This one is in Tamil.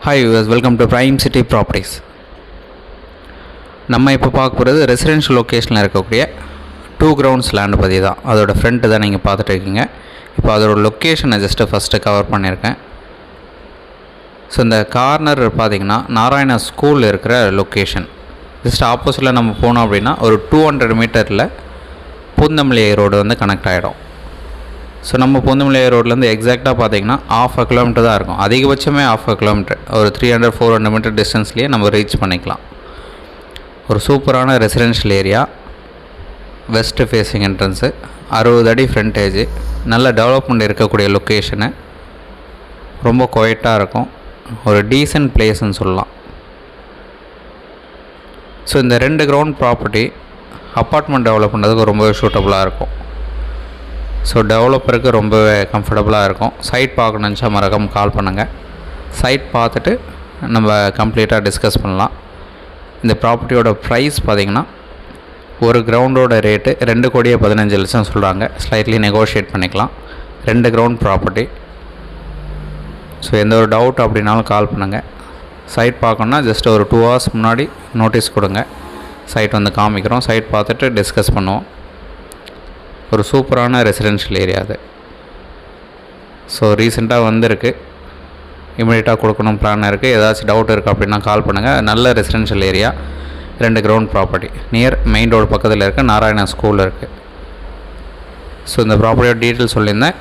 Hi use welcome to prime city properties. நம்ம இப்போ பார்க்க போகிறது ரெசிடென்ஷியல் லொக்கேஷனில் இருக்கக்கூடிய 2 கிரவுண்ட்ஸ் லேண்டு பற்றி தான். அதோட ஃப்ரண்ட்டு தான் நீங்கள் பார்த்துட்டு இருக்கீங்க. இப்போ அதோட லொக்கேஷனை ஜஸ்ட்டு ஃபஸ்ட்டு கவர் பண்ணியிருக்கேன். ஸோ இந்த கார்னர் பார்த்திங்கன்னா நாராயணா ஸ்கூல் இருக்கிற லொக்கேஷன். ஜஸ்ட் ஆப்போசிட்டில் நம்ம போனோம் அப்படின்னா ஒரு 200 மீட்டரில் பூந்தமல்லி ரோடு வந்து கனெக்ட் ஆகிடும். ஸோ நம்ம பூந்தமல்லி ரோட்லேருந்து எக்ஸாக்டாக பார்த்திங்கன்னா 1/2 கிலோமீட்டர் தான் இருக்கும். அதிகபட்சமே 1/2 கிலோமீட்டர், ஒரு 300-400 மீட்டர் டிஸ்டன்ஸ்லேயே நம்ம ரீச் பண்ணிக்கலாம். ஒரு சூப்பரான residential area, west facing entrance, 60 அடி ஃப்ரண்டேஜ், நல்ல டெவலப்மெண்ட் இருக்கக்கூடிய லொக்கேஷனு, ரொம்ப குவைட்டாக இருக்கும், ஒரு டீசன்ட் பிளேஸ்ன்னு சொல்லலாம். ஸோ இந்த 2 கிரவுண்ட் ப்ராப்பர்ட்டி அப்பார்ட்மெண்ட் டெவலப் பண்ணுறதுக்கு ரொம்பவே சூட்டபுளாக இருக்கும். ஸோ டெவலப்பருக்கு ரொம்பவே கம்ஃபர்டபுளாக இருக்கும். சைட் பார்க்கணுன்னு நினச்சா மறக்காம கால் பண்ணுங்கள். சைட் பார்த்துட்டு நம்ம கம்ப்ளீட்டாக டிஸ்கஸ் பண்ணலாம். இந்த ப்ராப்பர்ட்டியோட ப்ரைஸ் பார்த்திங்கன்னா ஒரு கிரவுண்டோட ரேட்டு 2,15,00,000 சொல்கிறாங்க. ஸ்லைட்லி நெகோஷியேட் பண்ணிக்கலாம். 2 கிரவுண்ட் ப்ராப்பர்ட்டி. ஸோ எந்த ஒரு டவுட் அப்படின்னாலும் கால் பண்ணுங்கள். சைட் பார்க்கணுன்னா ஜஸ்ட் ஒரு 2 hours முன்னாடி நோட்டீஸ் கொடுங்க. சைட் வந்து காமிக்கிறோம். சைட் பார்த்துட்டு டிஸ்கஸ் பண்ணுவோம். ஒரு சூப்பரான ரெசிடென்ஷியல் ஏரியா அது. ஸோ ரீசெண்டாக வந்திருக்கு, இமீடியட்டாக கொடுக்கணும் பிளான் இருக்குது. ஏதாச்சும் டவுட் இருக்குது அப்படின்னா கால் பண்ணுங்கள். நல்ல residential area, 2 ground property, near main road பக்கத்தில் இருக்குது, நாராயணா ஸ்கூல் இருக்குது. ஸோ இந்த ப்ராப்பர்ட்டியோட டீட்டெயில் சொல்லியிருந்தேன்.